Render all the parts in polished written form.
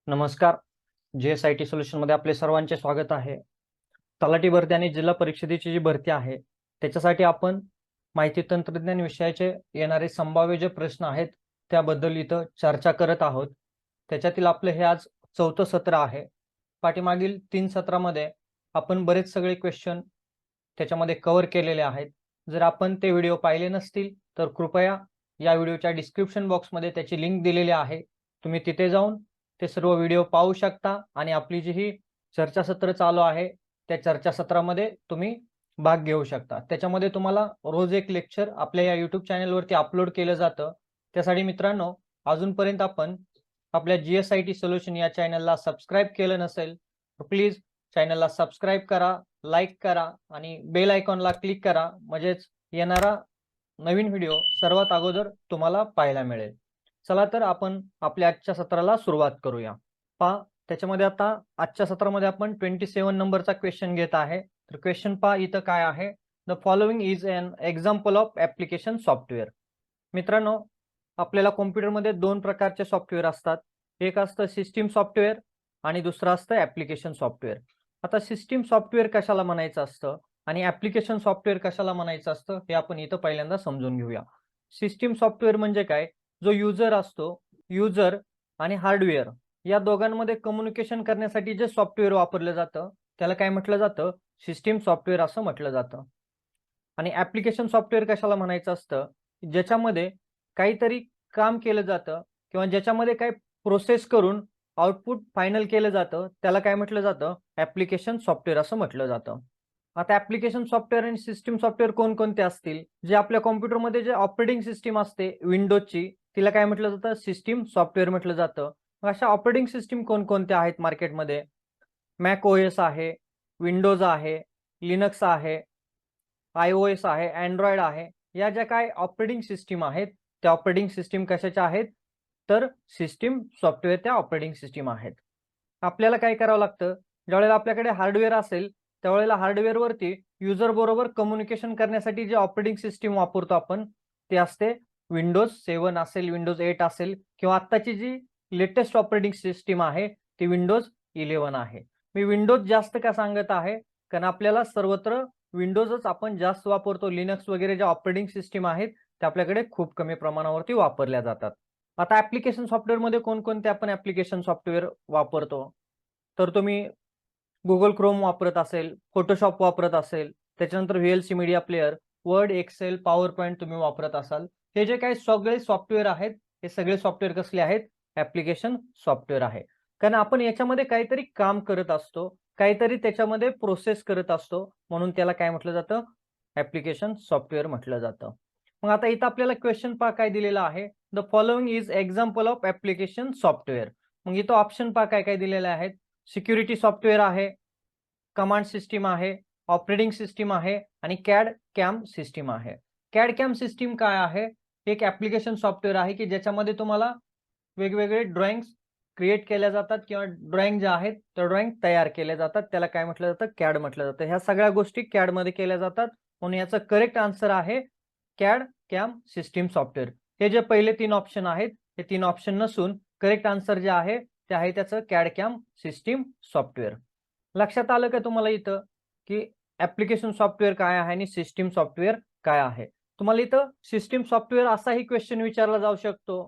नमस्कार. JSIT solution मध्ये आपले सर्वांचे स्वागत आहे. तलाठी भरती आणि जिल्हा परिषदेची जी भरती आहे त्याच्यासाठी आपण माहिती तंत्रज्ञान विषयाचे येणारे संभाव्य जे प्रश्न आहेत त्याबद्दल इथं चर्चा करत आहोत. त्याच्यातील आपले हे आज 4थं सत्र आहे. पाठीमागील 3 सत्रामध्ये आपण बरेच सगळे क्वेश्चन त्याच्यामध्ये कव्हर केलेले आहेत. जर आपण ते व्हिडिओ पाहिले नसतील तर कृपया या व्हिडिओच्या डिस्क्रिप्शन बॉक्समध्ये त्याची लिंक दिलेली आहे. तुम्ही तिथे जाऊन ते सर्व व्हिडिओ पाहू शकता आणि आपली जी ही चर्चासत्र चालू आहे त्या चर्चासत्रामध्ये तुम्ही भाग घेऊ शकता. त्याच्यामध्ये तुम्हाला रोज एक लेक्चर आपल्या या YouTube चॅनलवरती अपलोड केलं जातं. त्यासाठी मित्रांनो, अजूनपर्यंत आपण आपल्या GSIT सोल्युशन या चॅनलला सबस्क्राईब केलं नसेल तर प्लीज चॅनलला सबस्क्राईब करा, लाईक करा आणि बेल आयकॉनला क्लिक करा, म्हणजेच येणारा नवीन व्हिडिओ सर्वात अगोदर तुम्हाला पाहायला मिळेल. चला तर आपण आपल्या आजच्या सत्राला सुरुवात करूया. पहा, त्याच्यामध्ये आता आजच्या सत्रामध्ये आपण 27 नंबरचा क्वेश्चन घेत आहे. तर क्वेश्चन पहा इथं काय आहे. The following is an example of application software. मित्रांनो, आपल्याला कॉम्प्युटरमध्ये दोन प्रकारचे सॉफ्टवेअर असतात. एक असतं सिस्टीम सॉफ्टवेअर आणि दुसरं असतं ऍप्लिकेशन सॉफ्टवेअर. आता सिस्टीम सॉफ्टवेअर कशाला म्हणायचं असतं आणि ऍप्लिकेशन सॉफ्टवेअर कशाला म्हणायचं असतं हे आपण इथं पहिल्यांदा समजून घेऊया. सिस्टीम सॉफ्टवेअर म्हणजे काय, जो युजर असतो, युजर आणि हार्डवेअर या दोघांमध्ये कम्युनिकेशन करण्यासाठी जे सॉफ्टवेअर वापरलं जातं त्याला काय म्हटलं जातं, सिस्टीम सॉफ्टवेअर असं म्हटलं जातं. आणि ऍप्लिकेशन सॉफ्टवेअर कशाला म्हणायचं असतं, ज्याच्यामध्ये काहीतरी काम केलं जातं किंवा ज्याच्यामध्ये काही प्रोसेस करून आउटपुट फायनल केलं जातं त्याला काय म्हटलं जातं, ऍप्लिकेशन सॉफ्टवेअर असं म्हटलं जातं. आता ऍप्लिकेशन सॉफ्टवेअर आणि सिस्टीम सॉफ्टवेअर कोणकोणते असतील, जे आपल्या कॉम्प्युटरमध्ये जे ऑपरेटिंग सिस्टीम असते विंडोजची तिला काय म्हटलं जातं, सिस्टीम सॉफ्टवेअर म्हटलं जातं. मग अशा ऑपरेटिंग सिस्टीम कोणकोणत्या आहेत मार्केटमध्ये, मॅक ओएस आहे, विंडोज आहे, लिनक्स आहे, iOS आहे, अँड्रॉइड आहे. या ज्या काही ऑपरेटिंग सिस्टीम आहेत त्या ऑपरेटिंग सिस्टीम कशाच्या आहेत, तर सिस्टीम सॉफ्टवेअर त्या ऑपरेटिंग सिस्टीम आहेत. आपल्याला काय करावं लागतं, ज्यावेळेला आपल्याकडे हार्डवेअर असेल त्यावेळेला हार्डवेअरवरती युजर बरोबर कम्युनिकेशन करण्यासाठी जे ऑपरेटिंग सिस्टीम वापरतो आपण ते असते विंडोज 7 असेल, विंडोज 8 असेल किंवा आत्ताची जी लेटेस्ट ऑपरेटिंग सिस्टीम आहे ती विंडोज 11 आहे. मी विंडोज जास्त का सांगत आहे, कारण आपल्याला सर्वत्र विंडोजच आपण जास्त वापरतो. लिनक्स वगैरे ज्या ऑपरेटिंग सिस्टीम आहेत त्या आपल्याकडे खूप कमी प्रमाणावरती वापरल्या जातात. आता ऍप्लिकेशन सॉफ्टवेअरमध्ये कोणकोणते आपण ऍप्लिकेशन सॉफ्टवेअर वापरतो, तर तुम्ही गुगल क्रोम वापरत असेल, फोटोशॉप वापरत असेल, त्याच्यानंतर VLC media player, word, excel, power point तुम्ही वापरत असाल. हे जे काही सगळे सॉफ्टवेअर आहेत हे सगळे सॉफ्टवेअर कसले आहेत, ऍप्लिकेशन सॉफ्टवेअर आहे. कारण आपण याच्यामध्ये काहीतरी काम करत असतो, काहीतरी त्याच्यामध्ये प्रोसेस करत असतो, म्हणून त्याला काय म्हटलं जातं, ऍप्लिकेशन सॉफ्टवेअर म्हटलं जातं. मग आता इथं आपल्याला क्वेश्चन पहा काय दिलेला आहे, the following is example of application software. मग इथं ऑप्शन पहा काय काय दिलेले आहेत. सिक्युरिटी सॉफ्टवेअर आहे, कमांड सिस्टीम आहे, ऑपरेटिंग सिस्टीम आहे आणि कॅड कॅम सिस्टीम आहे. कॅड कॅम सिस्टीम काय आहे, एक ऍप्लिकेशन सॉफ्टवेअर आहे की ज्याच्यामध्ये तुम्हाला वेगवेगळे ड्रॉइंग्स क्रिएट केल्या जातात किंवा ड्रॉइंग जे आहेत त्या ड्रॉइंग तयार केल्या जातात, त्याला काय म्हटलं जातं, कॅड म्हटलं जातं. ह्या सगळ्या गोष्टी कॅड मध्ये केल्या जातात, म्हणून याचं करेक्ट आन्सर आहे कॅड कॅम सिस्टीम सॉफ्टवेअर. हे जे पहिले 3 ऑप्शन आहेत हे 3 ऑप्शन नसून करेक्ट आन्सर जे आहे ते आहे त्याचं कॅड कॅम सिस्टीम सॉफ्टवेअर. लक्षात आलं का तुम्हाला इथं की ऍप्लिकेशन सॉफ्टवेअर काय आहे आणि सिस्टीम सॉफ्टवेअर काय आहे. तुम्हाला इथं सिस्टीम सॉफ्टवेअर असाही क्वेश्चन विचारला जाऊ शकतो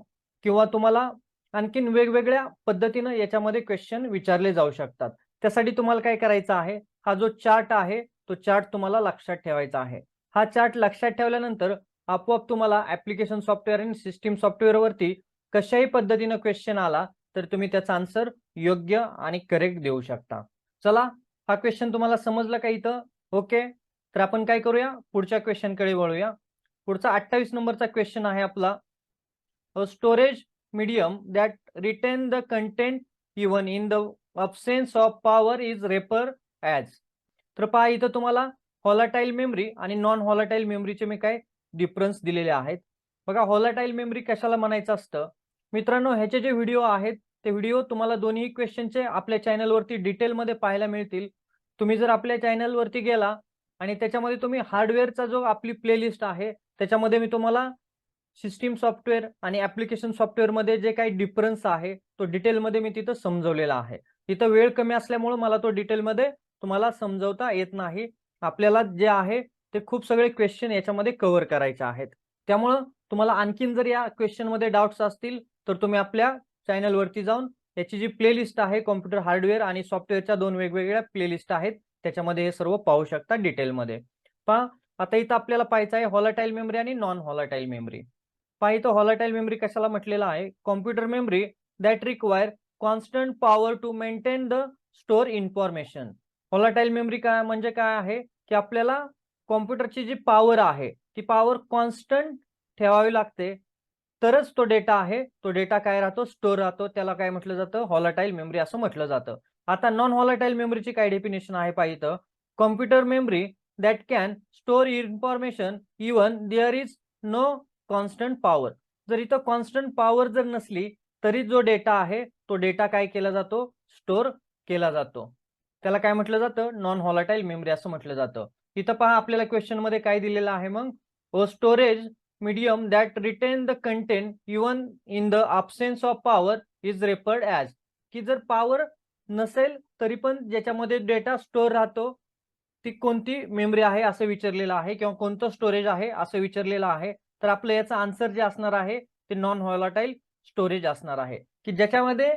किंवा तुम्हाला आणखीन वेगवेगळ्या पद्धतीनं याच्यामध्ये क्वेश्चन विचारले जाऊ शकतात. त्यासाठी तुम्हाला काय करायचं आहे, हा जो चार्ट आहे तो चार्ट तुम्हाला लक्षात ठेवायचा आहे. हा चार्ट लक्षात ठेवल्यानंतर आपोआप तुम्हाला ऍप्लिकेशन सॉफ्टवेअर आणि सिस्टीम सॉफ्टवेअर वरती कशाही पद्धतीनं क्वेश्चन आला तर तुम्ही त्याचा आन्सर योग्य आणि करेक्ट देऊ शकता. चला, हा क्वेश्चन तुम्हाला समजला का इथं, ओके. तर आपण काय करूया, पुढच्या क्वेश्चनकडे वळूया. पुढचा 28 नंबरचा क्वेश्चन आहे आपला, storage medium that retain the content even in the absence of power is refer as. तर पहा इथं तुम्हाला व्हॉलाटाईल मेमरी आणि नॉन व्हॉलाटाईल मेमरीचे मी काय डिफरन्स दिलेले आहेत. बघा, व्हॉलाटाईल मेमरी कशाला म्हणायचं असतं मित्रांनो, ह्याचे जे व्हिडिओ आहेत ते व्हिडिओ तुम्हाला दोन्ही क्वेश्चनचे आपल्या चॅनलवरती डिटेलमध्ये पाहायला मिळतील. तुम्ही जर आपल्या चॅनलवरती गेला आणि त्याच्यामध्ये तुम्ही हार्डवेअरचा जो आपली प्लेलिस्ट आहे त्याच्यामध्ये मी तुम्हाला सिस्टीम सॉफ्टवेअर आणि ऍप्लिकेशन सॉफ्टवेअर मध्ये जे काही डिफरन्स आहे तो डिटेलमध्ये मी तिथं समजवलेला आहे. तिथं वेळ कमी असल्यामुळे मला तो डिटेलमध्ये तुम्हाला समजवता येत नाही. आपल्याला जे आहे ते खूप सगळे क्वेश्चन याच्यामध्ये कव्हर करायचे आहेत. त्यामुळं तुम्हाला आणखीन जर या क्वेश्चन मध्ये डाऊट्स असतील तर तुम्ही आपल्या चॅनल वरती जाऊन याची जी प्लेलिस्ट आहे कॉम्प्युटर हार्डवेअर आणि सॉफ्टवेअरच्या 2 वेगवेगळ्या प्लेलिस्ट आहेत त्याच्यामध्ये हे सर्व पाहू शकता डिटेलमध्ये. पहा आता इथं आपल्याला पाहायचं आहे व्हॉलटाईल मेमरी आणि नॉन व्हॉलटाईल मेमरी. पहा इथं व्हॉलटाईल मेमरी कशाला म्हटलेलं आहे, computer memory that require constant power to maintain the store information. Volatile memory काय म्हणजे काय आहे की आपल्याला कॉम्प्युटरची जी पॉवर आहे ती पॉवर कॉन्स्टंट ठेवावी लागते तरच तो डेटा आहे तो डेटा काय राहतो स्टोअर राहतो. त्याला काय म्हटलं जातं व्हॉलटाईल मेमरी असं म्हटलं जातं. आता नॉन व्हॉलटाईल मेमरीची काय डेफिनेशन आहे पाहिजे, computer memory that can store information even there is no constant power. जर इथं कॉन्स्टंट पॉवर जर नसली तरी जो डेटा आहे तो डेटा काय केला जातो स्टोअर केला जातो. त्याला काय म्हटलं जातं नॉन व्हॉलटाईल मेमरी असं म्हटलं जातं. इथं पहा आपल्याला क्वेश्चन मध्ये काय दिलेलं आहे मग, storage medium that retain the content even in the absence of power is referred as. की जर पॉवर नसेल तरी पण ज्याच्यामध्ये डेटा स्टोअर राहतो ती कोणती मेमरी आहे असं विचारलेलं आहे किंवा कोणतं स्टोरेज आहे असं विचारलेलं आहे. तर आपलं याचं आन्सर जे असणार आहे ते नॉन व्हॉलटाईल स्टोरेज असणार आहे की ज्याच्यामध्ये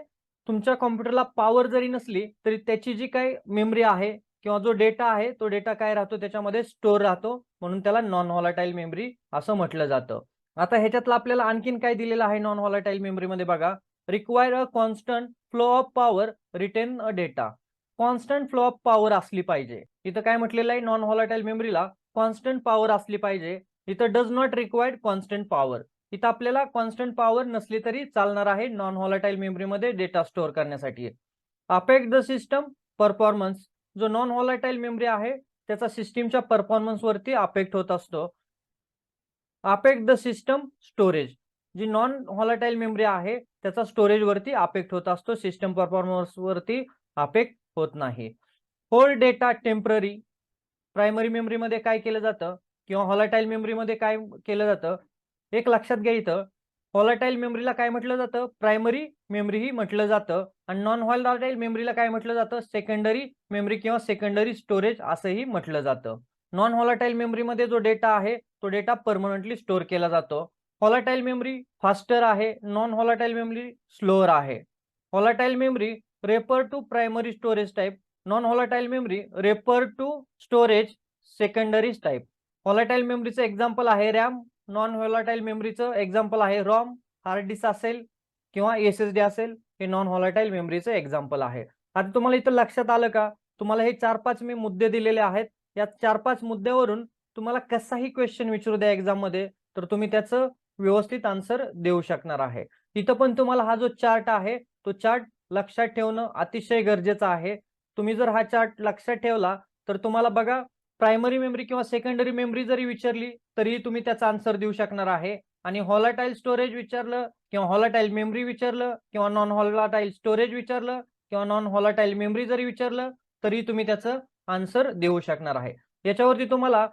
तुमच्या कॉम्प्युटरला पॉवर जरी नसली तरी त्याची जी काही मेमरी आहे किंवा जो डेटा आहे तो डेटा काय राहतो त्याच्यामध्ये स्टोअर राहतो म्हणून त्याला नॉन व्हॉलटाईल मेमरी असं म्हटलं जातं. आता ह्याच्यातलं आपल्याला आणखीन काय दिलेलं आहे नॉन व्हॉलटाईल मेमरीमध्ये बघा, require a constant flow of power retain a data. Constant flow of power असली पाहिजे. इथं काय म्हटलेलं आहे नॉन व्हॉलटाईल मेमरीला कॉन्स्टंट पॉवर असली पाहिजे. इथं does not required constant power. इथं आपल्याला कॉन्स्टंट पॉवर नसली तरी चालणार आहे नॉन व्हॉलटाईल मेमरीमध्ये डेटा स्टोअर करण्यासाठी. Affect the system performance. जो नॉन व्हॉलटाईल मेमरी आहे त्याचा सिस्टीमच्या परफॉर्मन्स वरती अफेक्ट होत असतो. Affect the system storage. जी नॉन व्हॉलटाईल मेमरी आहे त्याचा स्टोरेज वरती अफेक्ट होत असतो, सिस्टम परफॉर्मन्स वरती अफेक्ट होत नाही. Hold data temporary. प्रायमरी मेमरीमध्ये काय केलं जातं किंवा व्हॉलटाईल मेमरीमध्ये काय केलं जातं एक लक्षात घ्या. इथं व्हॉलटाईल मेमरीला काय म्हटलं जातं प्रायमरी मेमरीही म्हटलं जातं आणि नॉन व्हॉलटाईल मेमरीला काय म्हटलं जातं सेकंडरी मेमरी किंवा सेकंडरी स्टोरेज असंही म्हटलं जातं. नॉन व्हॉलटाईल मेमरीमध्ये जो डेटा आहे तो डेटा परमनंटली स्टोअर केला जातो. व्हॉलटाईल मेमरी फास्टर आहे, नॉन व्हॉलटाईल मेमरी स्लोअर आहे. Volatile memory refer to primary storage type, non volatile memory refer to storage secondary type. Volatile मेमरीचं एक्झाम्पल आहे रॅम, नॉन व्हॉलटाईल मेमरीचं example आहे ROM, hard disk असेल किंवा SSD असेल, हे नॉन व्हॉलटाईल मेमरीचं एक्झाम्पल आहे. आता तुम्हाला इथं लक्षात आलं का, तुम्हाला हे 4-5 मी मुद्दे दिलेले आहेत. या 4-5 मुद्द्यावरून तुम्हाला कसाही क्वेश्चन विचारू द्या एक्झाम मध्ये तर तुम्ही त्याचं व्यवस्थित आन्सर देऊ शकणार आहे. इथं पण तुम्हाला हा जो चार्ट आहे तो चार्ट लक्षात ठेवणं अतिशय गरजेचं आहे. तुम्ही जर हा चार्ट लक्षात ठेवला तर तुम्हाला बघा प्रायमरी मेमरी किंवा सेकंडरी मेमरी जरी विचारली तरीही तुम्ही त्याचा आन्सर देऊ शकणार आहे. आणि व्हॉलटाईल स्टोरेज विचारलं किंवा व्हॉलटाईल मेमरी विचारलं किंवा नॉन व्हॉलटाईल स्टोरेज विचारलं किंवा नॉन व्हॉलटाईल मेमरी जरी विचारलं तरी तुम्ही त्याचं आन्सर देऊ शकणार आहे. याच्यावरती तुम्हाला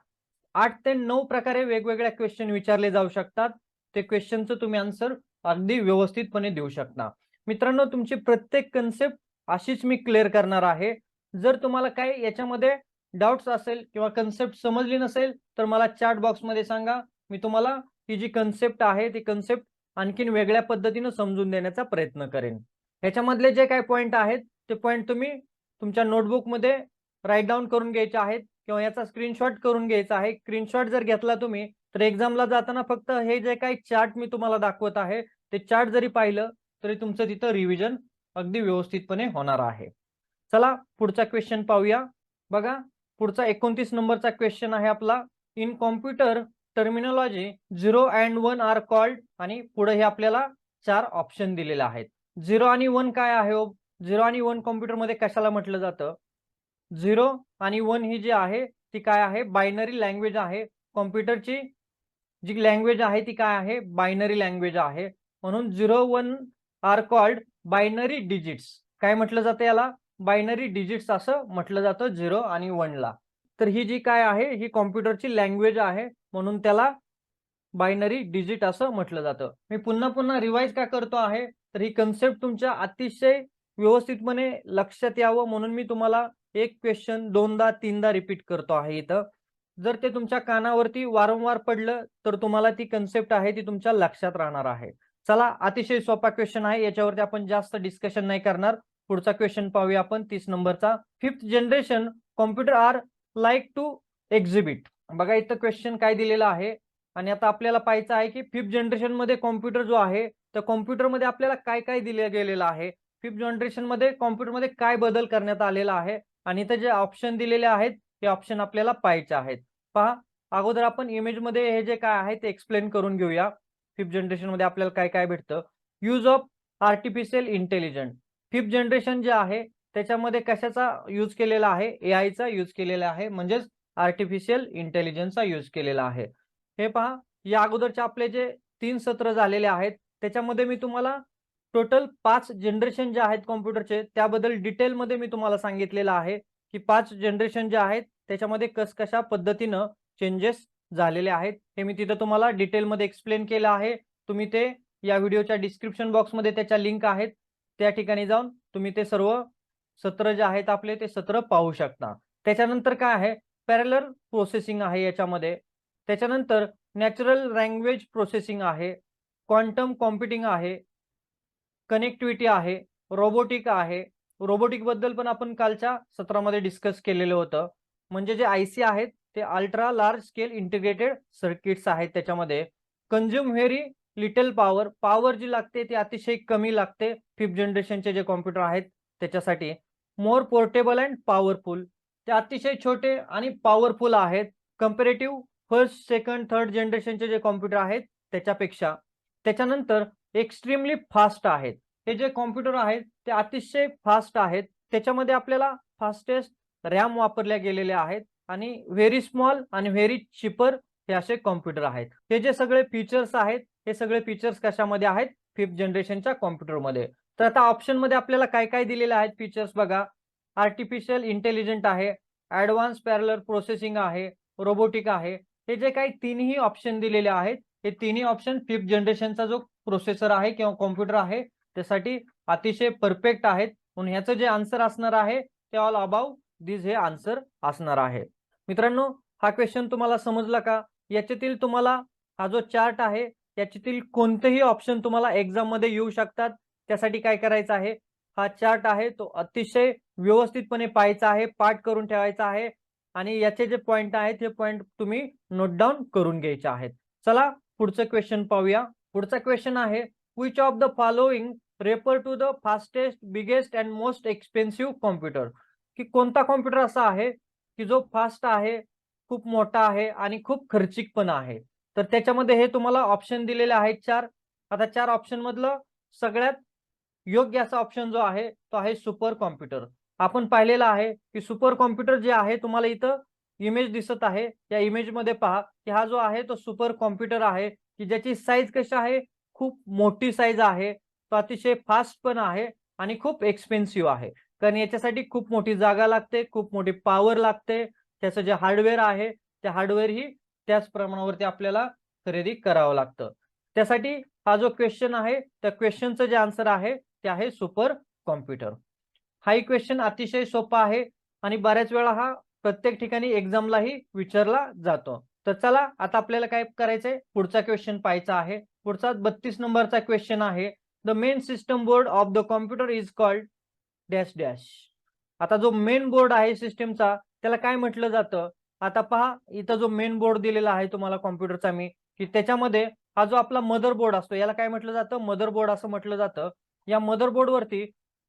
8 ते 9 प्रकारे वेगवेगळ्या क्वेश्चन विचारले जाऊ शकतात. ते क्वेश्चनचं तुम्ही आन्सर अगदी व्यवस्थितपणे देऊ शकता. मित्रांनो तुमची प्रत्येक कन्सेप्ट अशीच मी क्लिअर करणार आहे. जर तुम्हाला काही याच्यामध्ये डाउट्स असेल किंवा कन्सेप्ट समजली नसेल तर मला चॅट बॉक्समध्ये सांगा. मी तुम्हाला ही जी कन्सेप्ट आहे ती कन्सेप्ट आणखीन वेगळ्या पद्धतीने समजून देण्याचा प्रयत्न करेन. ह्याच्यामधले जे काही पॉइंट आहेत ते पॉइंट तुम्ही तुमच्या नोटबुकमध्ये राईट डाऊन करून घ्यायचे आहेत किंवा याचा स्क्रीनशॉट करून घ्यायचा आहे. स्क्रीनशॉट जर घेतला तुम्ही तर एक्झामला जाताना फक्त हे जे काही चार्ट मी तुम्हाला दाखवत आहे ते चार्ट जरी पाहिलं तरी तुमचं तिथं रिव्हिजन अगदी व्यवस्थितपणे होणार आहे. चला पुढचा क्वेश्चन पाहूया. बघा पुढचा 29 नंबरचा क्वेश्चन आहे आपला. In computer terminology 0 and 1 are called आणि पुढे हे आपल्याला 4 ऑप्शन दिलेले आहेत. 0 आणि 1 काय आहे हो? 0 आणि 1 कॉम्प्युटरमध्ये कशाला म्हटलं जातं? 0 आणि 1 ही जी आहे ती काय आहे बायनरी लँग्वेज आहे. कॉम्प्युटरची जी लँग्वेज आहे ती काय आहे बायनरी लँग्वेज आहे. म्हणून 0-1 आर कॉल्ड बायनरी डिजिट्स. काय म्हटलं जातं याला? बायनरी डिजिट्स असं म्हटलं जातं 0 आणि 1 ला. तर ही जी काय आहे ही कॉम्प्युटरची लँग्वेज आहे म्हणून त्याला बायनरी डिजिट असं म्हटलं जातं. मी पुन्हा पुन्हा रिवाइज का करतो आहे, तर ही कन्सेप्ट तुमच्या अतिशय व्यवस्थितपणे लक्षात यावं म्हणून मी तुम्हाला एक क्वेश्चन दोनदा तीनदा रिपीट करतो आहे इथं. जर ते तुमच्या कानावरती वारंवार पडलं तर तुम्हाला ती कन्सेप्ट आहे ती तुमच्या लक्षात राहणार आहे. चला, अतिशय सोपा क्वेश्चन आहे, याच्यावरती आपण जास्त डिस्कशन नाही करणार. पुढचा क्वेश्चन पाहूया आपण 30 नंबरचा. 5th generation computer are like to exhibit. बघा इथं क्वेश्चन काय दिलेलं आहे आणि आता आपल्याला पाहायचं आहे की 5th जनरेशन मध्ये कॉम्प्युटर जो आहे त्या कॉम्प्युटर मध्ये आपल्याला काय काय दिले गेलेलं आहे, 5th जनरेशन मध्ये कॉम्प्युटर मध्ये काय बदल करण्यात आलेला आहे आणि इथे जे ऑप्शन दिलेले आहेत ते ऑप्शन आपल्याला पाहायचे आहेत. पहा, अगोदर आपण इमेज मध्ये हे जे काय आहे ते एक्सप्लेन करून घेऊया. 5th जनरेशन मध्ये आपल्याला काय काय भेटतं. Use of artificial intelligence. 5th generation जे आहे त्याच्यामध्ये कशाचा यूज केलेला आहे, AI चा यूज केलेला आहे, म्हणजेच आर्टिफिशियल इंटेलिजन्सचा यूज केलेला आहे. हे पहा, या अगोदरचे आपले जे 3 सत्र झालेले आहेत त्याच्यामध्ये मी तुम्हाला टोटल 5 जनरेशन जे आहेत कॉम्प्युटरचे त्याबद्दल डिटेलमध्ये मी तुम्हाला सांगितलेलं आहे की 5 जनरेशन जे आहेत त्याच्यामध्ये कशा पद्धतीनं चेंजेस झालेले आहेत हे मी तिथं तुम्हाला डिटेलमध्ये एक्सप्लेन केलं आहे. तुम्ही ते या व्हिडिओच्या डिस्क्रिप्शन बॉक्समध्ये त्याच्या लिंक आहेत, त्या ठिकाणी जाऊन तुम्ही ते सर्व सत्र जे आहेत आपले ते सत्र पाहू शकता. त्याच्यानंतर काय आहे, पॅरलल प्रोसेसिंग आहे याच्यामध्ये. त्याच्यानंतर नॅचरल लँग्वेज प्रोसेसिंग आहे, क्वांटम कॉम्प्युटिंग आहे, कनेक्टिव्हिटी आहे, रोबोटिक आहे. रोबोटिक बद्दल पण आपण कालच्या सत्रामध्ये डिस्कस केलेलं होतं. म्हणजे जे IC आहेत ते ultra large scale integrated circuits आहेत त्याच्यामध्ये. Consume very little power. Power जी लागते ती अतिशय कमी लागते 5th जनरेशनचे जे कॉम्प्युटर आहेत त्याच्यासाठी. मोर पोर्टेबल अँड पॉवरफुल. ते अतिशय छोटे आणि पॉवरफुल आहेत कंपॅरेटिव्ह फर्स्ट, सेकंड, थर्ड जनरेशनचे जे कॉम्प्युटर आहेत त्याच्यापेक्षा. त्याच्यानंतर एक्स्ट्रीमली फास्ट आहेत. हे जे कॉम्प्युटर आहेत ते अतिशय फास्ट आहेत. त्याच्यामध्ये आपल्याला फास्टेस्ट रॅम वापरल्या गेलेल्या आहेत आणि व्हेरी स्मॉल आणि व्हेरी चिपर हे असे कॉम्प्युटर आहेत. हे जे सगळे फीचर्स आहेत हे सगळे फीचर्स कशामध्ये आहेत, 5th जनरेशनच्या कॉम्प्युटरमध्ये. तर आता ऑप्शन मध्ये आपल्याला काय काय दिलेले आहेत फीचर्स बघा. आर्टिफिशियल इंटेलिजंट आहे, ऍडव्हान्स पॅरलल प्रोसेसिंग आहे, रोबोटिक आहे. हे जे काही तिन्ही ऑप्शन दिलेले आहेत हे तिन्ही ऑप्शन 5th जनरेशनचा जो प्रोसेसर आहे किंवा कॉम्प्युटर आहे त्यासाठी अतिशय परफेक्ट आहेत. म्हणून ह्याचं जे आन्सर असणार आहे ते ऑल अबाव दिस हे आन्सर असणार आहे. मित्रांनो, हा क्वेश्चन तुम्हाला समजला का? याच्यातील तुम्हाला हा जो चार्ट आहे याच्यातील कोणतेही ऑप्शन तुम्हाला एक्झाम मध्ये येऊ शकतात. त्यासाठी काय करायचं आहे, हा चार्ट आहे तो अतिशय व्यवस्थितपणे पाहायचा आहे, पाठ करून ठेवायचा आहे आणि याचे जे पॉइंट आहेत हे पॉइंट तुम्ही नोट डाऊन करून घ्यायचे आहेत. चला पुढचं क्वेश्चन पाहूया. पुढचा क्वेश्चन आहे, which of the following refer to the fastest, biggest and most expensive computer. की कोणता कॉम्प्युटर असा आहे की जो फास्ट आहे, खूप मोठा आहे आणि खूप खर्चिक पण आहे. तर त्याच्यामध्ये हे तुम्हाला ऑप्शन दिलेले आहेत 4. आता 4 ऑप्शन मधलं सगळ्यात योग्य असा ऑप्शन जो आहे तो आहे सुपर कॉम्प्युटर. आपण पाहिलेलं आहे की सुपर कॉम्प्युटर जे आहे तुम्हाला इथं इमेज दिसत आहे, या इमेज मध्ये पहा की हा जो आहे तो सुपर कॉम्प्युटर आहे की ज्याची साईज कशी आहे, खूप मोठी साईज आहे, तो अतिशय फास्ट पण आहे आणि खूप एक्सपेन्सिव्ह आहे. कारण याच्यासाठी खूप मोठी जागा लागते, खूप मोठी पॉवर लागते. त्याचं जे हार्डवेअर आहे ते हार्डवेअर ही त्याच प्रमाणावरती आपल्याला खरेदी करावं लागतं. त्यासाठी हा जो क्वेश्चन आहे त्या क्वेश्चनचं जे आन्सर आहे ते आहे सुपर कॉम्प्युटर. हा क्वेश्चन अतिशय सोपा आहे आणि बऱ्याच वेळा हा प्रत्येक ठिकाणी एक्झामलाही विचारला जातो. तर चला आता आपल्याला काय करायचंय, पुढचा क्वेश्चन पाहायचा आहे. पुढचा 32 नंबरचा क्वेश्चन आहे, the main system board of the computer is called dash dash. आता जो मेन बोर्ड आहे सिस्टमचा त्याला काय म्हटलं जातं. आता पहा इथं जो मेन बोर्ड दिलेला आहे तुम्हाला कॉम्प्युटरचा मी, की त्याच्यामध्ये हा जो आपला मदरबोर्ड असतो याला काय म्हटलं जातं, मदरबोर्ड असं म्हटलं जातं. या मदरबोर्ड वरती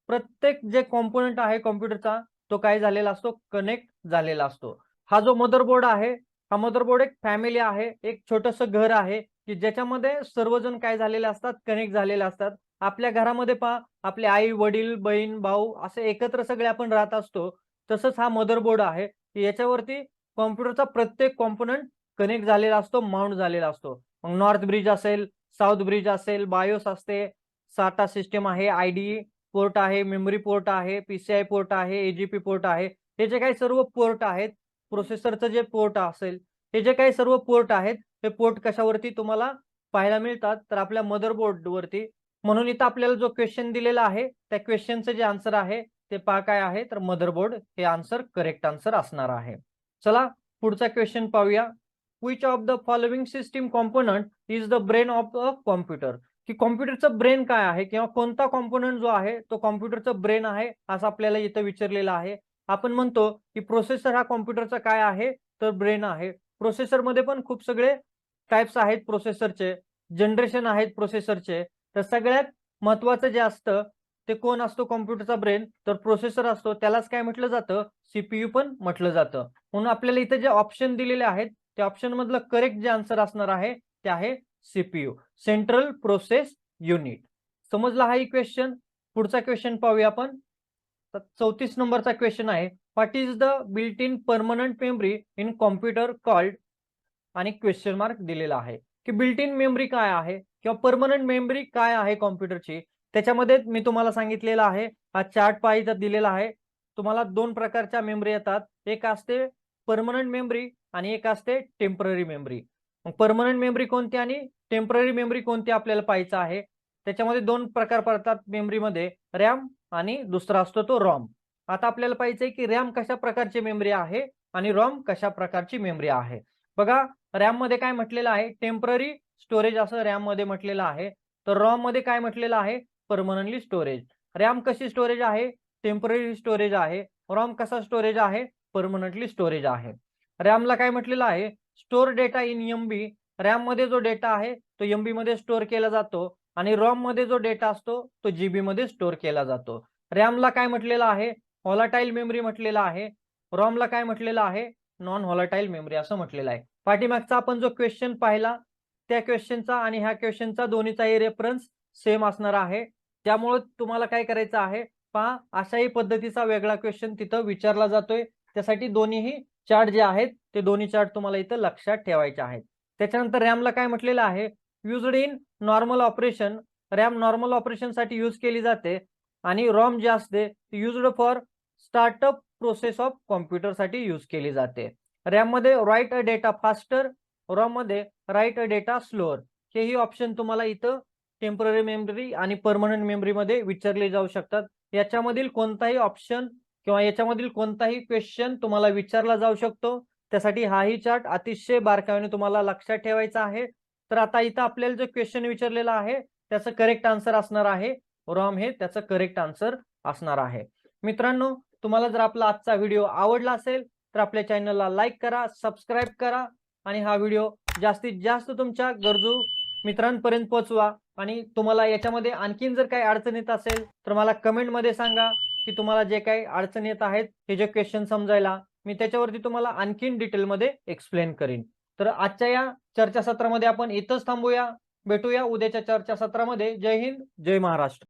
प्रत्येक जे कॉम्पोनंट आहे कॉम्प्युटरचा तो काय झालेला असतो, कनेक्ट झालेला असतो. हा जो मदरबोर्ड आहे हा मदरबोर्ड एक फॅमिली आहे, एक छोटंसं घर आहे की ज्याच्यामध्ये सर्वजण काय झालेले असतात, कनेक्ट झालेले असतात. आपल्या घरामध्ये पहा आपले आई वडील बहीण भाऊ असे एकत्र सगळे आपण राहत असतो. तसंच हा मदरबोर्ड आहे की याच्यावरती कॉम्प्युटरचा प्रत्येक कॉम्पोनंट कनेक्ट झालेला असतो, माउंट झालेला असतो. मग नॉर्थ ब्रिज असेल, साऊथ ब्रिज असेल, बायोस असते, साटा सिस्टम आहे, IDE पोर्ट आहे, मेमरी पोर्ट आहे, PCI पोर्ट आहे, AGP पोर्ट आहे. हे जे काही सर्व पोर्ट आहेत, प्रोसेसरचं जे पोर्ट असेल हे जे काही सर्व पोर्ट आहेत हे पोर्ट कशावरती तुम्हाला पाहायला मिळतात, तर आपल्या मदरबोर्ड वरती. म्हणून इथं आपल्याला जो क्वेश्चन दिलेला आहे त्या क्वेश्चनचं जे आन्सर आहे ते पहा काय आहे, तर मदरबोर्ड हे आन्सर करेक्ट आन्सर असणार आहे. चला पुढचा क्वेश्चन पाहूया. Which of the following system component is the brain of a computer? की कॉम्प्युटरचं ब्रेन काय आहे किंवा कोणता कॉम्पोनंट जो आहे तो कॉम्प्युटरचं ब्रेन आहे असं आपल्याला इथं विचारलेलं आहे. आपण म्हणतो की प्रोसेसर हा कॉम्प्युटरचा काय आहे, तर ब्रेन आहे. प्रोसेसर मध्ये पण खूप सगळे टाइप्स आहेत प्रोसेसरचे, जनरेशन आहेत प्रोसेसरचे. तर सगळ्यात महत्वाचं जे असतं ते कोण असतो कॉम्प्युटरचा ब्रेन, तर प्रोसेसर असतो. त्यालाच काय म्हटलं जातं, सीपीयू पण म्हटलं जातं. म्हणून आपल्याला इथे जे ऑप्शन दिलेले आहेत त्या ऑप्शन मधलं करेक्ट जे आन्सर असणार आहे ते आहे सीपीयू, सेंट्रल प्रोसेस युनिट. समजला हा क्वेश्चन. पुढचा क्वेश्चन पाहूया आपण. 34 नंबरचा क्वेश्चन आहे. What is the built in permanent memory in computer called? आणि क्वेश्चन मार्क दिलेला आहे की बिल्ट इन मेमरी काय आहे किंवा परमनंट मेमरी काय आहे कॉम्प्युटरची. त्याच्यामध्ये मी तुम्हाला सांगितलेलं आहे, हा चार्ट पाहिजे दिलेला आहे. तुम्हाला दोन प्रकारच्या मेमरी येतात, एक असते परमनंट मेमरी आणि एक असते टेम्पररी मेमरी. मग परमनंट मेमरी कोणती आणि टेम्पररी मेमरी कोणती आपल्याला पाहायचं आहे. त्याच्यामध्ये दोन प्रकार पडतात मेमरीमध्ये, रॅम आणि दुसरा असतो तो रॉम. आता आपल्याला पाहिजे की रॅम कशा प्रकारची मेमरी आहे आणि रॉम कशा प्रकारची मेमरी आहे. बघा रॅम मध्ये काय म्हटलेलं आहे, टेम्पररी स्टोरेज असं रॅम मध्ये म्हटलेलं आहे. तर रॉम मध्ये काय म्हटलेलं आहे, परमनंटली स्टोरेज. रॅम कशी स्टोरेज आहे, टेम्पररी स्टोरेज आहे. रॉम कसा स्टोरेज आहे, परमनंटली स्टोरेज आहे. रॅमला काय म्हटलेलं आहे, store data in MB. RAM मध्ये जो डेटा आहे तो एमबी मध्ये स्टोअर केला जातो आणि रॉम मध्ये जो डेटा असतो तो जीबी मध्ये स्टोअर केला जातो. रॅमला काय म्हटलेलं आहे, व्हॉलाटाईल मेमरी म्हटलेलं आहे. रॉमला काय म्हटलेलं आहे, नॉन व्हॉलाटाईल मेमरी असं म्हटलेलं आहे. पाठीमागचा आपण जो क्वेश्चन पाहिला त्या क्वेश्चनचा आणि ह्या क्वेश्चनचा दोन्हीचाही रेफरन्स सेम असणार आहे. त्यामुळे तुम्हाला काय करायचं आहे, पहा अशाही पद्धतीचा वेगळा क्वेश्चन तिथं विचारला जातोय. त्यासाठी दोन्हीही चार्ट जे आहेत ते दोन्ही चार्ट तुम्हाला इथं लक्षात ठेवायचे आहेत. त्याच्यानंतर रॅमला काय म्हटलेलं आहे, used in normal operation. RAM normal operation साठी यूज केली जाते आणि रॉम जे असते ती used for startup process of computer साठी यूज केली जाते. रॅम मध्ये right a data faster, ROM मध्ये राईट अ डेटा स्लोअर. हेही ऑप्शन तुम्हाला इथं टेम्पररी मेमरी आणि परमनंट मेमरी मध्ये विचारले जाऊ शकतात. याच्यामधील कोणताही ऑप्शन किंवा याच्यामधील कोणताही क्वेश्चन तुम्हाला विचारला जाऊ शकतो. त्यासाठी हाही चार्ट अतिशय बारकाईने तुम्हाला लक्षात ठेवायचा आहे. तर आता इथं आपल्याला जो क्वेश्चन विचारलेला आहे त्याचं करेक्ट आन्सर असणार आहे रॉम, हे त्याचं करेक्ट आन्सर असणार आहे. मित्रांनो, तुम्हाला जर आपला आजचा व्हिडिओ आवडला असेल तर आपल्या चॅनलला लाईक करा, सबस्क्राईब करा आणि हा व्हिडिओ जास्तीत जास्त तुमच्या गरजू मित्रांपर्यंत पोहोचवा. आणि तुम्हाला याच्यामध्ये आणखीन जर काही अडचण येत असेल तर मला कमेंट मध्ये सांगा की तुम्हाला जे काही अडचण येत आहेत हे जे क्वेश्चन समजायला, मी त्याच्यावरती तुम्हाला आणखीन डिटेलमध्ये एक्सप्लेन करीन. तर आजच्या या चर्चासत्रामध्ये आपण इथंच थांबूया. भेटूया उद्याच्या चर्चासत्रामध्ये. जय हिंद, जय महाराष्ट्र.